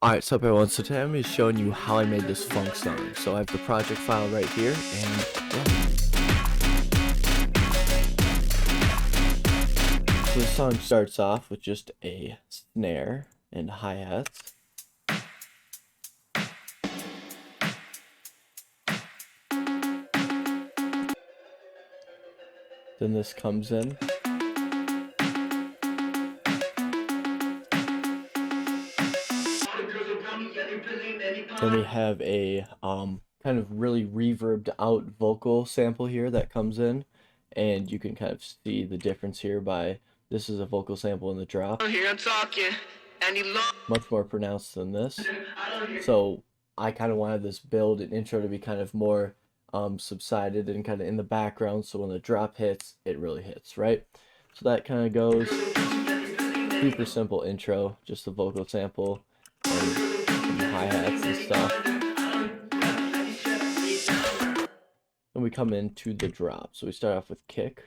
Alright, so everyone, so today I'm going to be showing you how I made this funk song. So I have the project file right here, and yeah. So the song starts off with just a snare and hi-hats. Then this comes in. Then we have a kind of really reverbed out vocal sample here that comes in, and you can kind of see the difference here by this is a vocal sample in the drop. Much more pronounced than this. So I kind of wanted this build and intro to be kind of more subsided and kind of in the background, so when the drop hits, it really hits, right? So that kind of goes. Super simple intro, just the vocal sample and hi-hats and stuff. Then we come into the drop. So we start off with kick.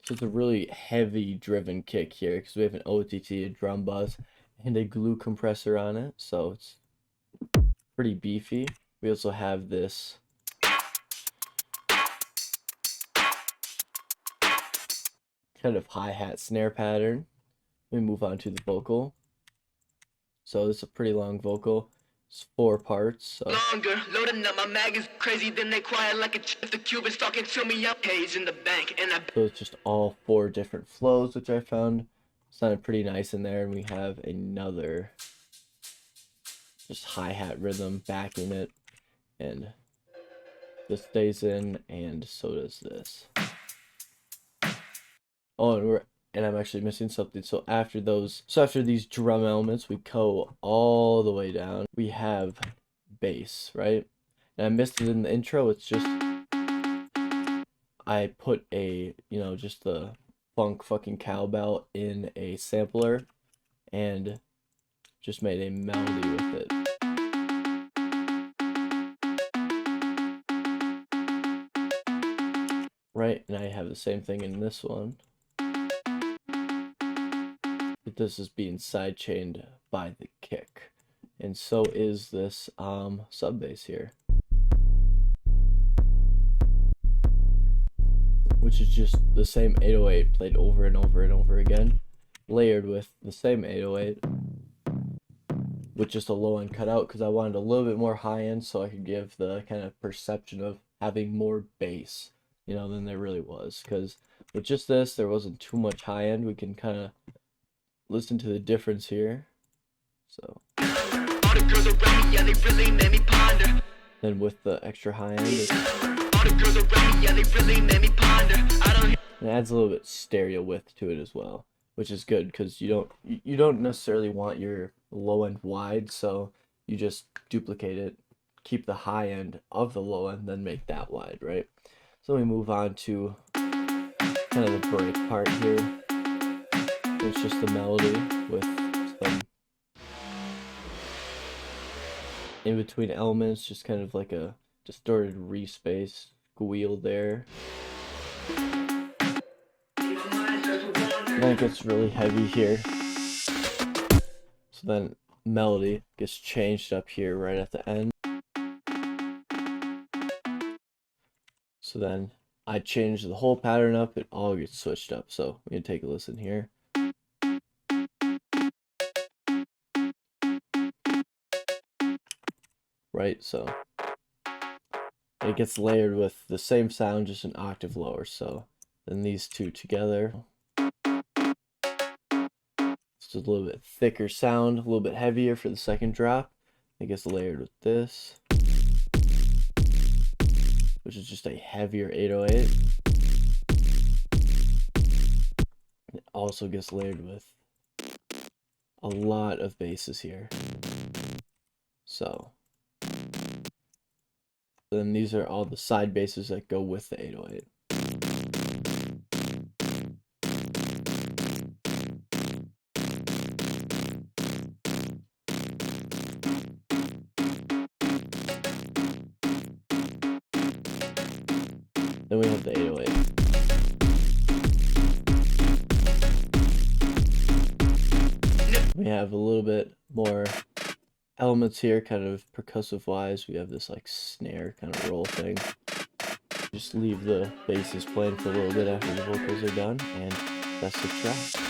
So it's a really heavy driven kick here because we have an OTT, a drum bus, and a glue compressor on it. So it's pretty beefy. We also have this kind of hi-hat snare pattern. We move on to the vocal. So this is a pretty long vocal. It's 4 parts. So longer, loading up my mag is crazy, then they quiet like a if the Cubans talking to me, I'm haze in the bank, and so it's just all 4 different flows, which I found sounded pretty nice in there. And we have another just hi-hat rhythm backing it, and this stays in, and so does this. Oh, and I'm actually missing something. So after these drum elements, we go all the way down. We have bass, right? And I missed it in the intro. It's just I put a, just the funk fucking cowbell in a sampler and just made a melody with it. Right, and I have the same thing in this one. This is being sidechained by the kick, and so is this sub bass here, which is just the same 808 played over and over and over again, layered with the same 808 with just a low end cut out because I wanted a little bit more high end so I could give the kind of perception of having more bass, than there really was. Because with just this, there wasn't too much high end. We can kind of listen to the difference here. So then with the extra high end, it adds a little bit stereo width to it as well, which is good because you don't necessarily want your low end wide, so you just duplicate it, keep the high end of the low end, then make that wide, right? So we move on to kind of the break part here. It's just the melody with some in between elements, just kind of like a distorted respace squeal there. And then it gets really heavy here. So then melody gets changed up here right at the end. So then I change the whole pattern up, it all gets switched up. So we can take a listen here. Right, so it gets layered with the same sound, just an octave lower. So then these two together, it's a little bit thicker sound, a little bit heavier for the second drop. It gets layered with this, which is just a heavier 808. It also gets layered with a lot of basses here. So then these are all the side basses that go with the 808. Then we have the 808. we have a little bit more elements here, kind of percussive wise. We have this like snare kind of roll thing. Just leave the basses playing for a little bit after the vocals are done, and that's the track.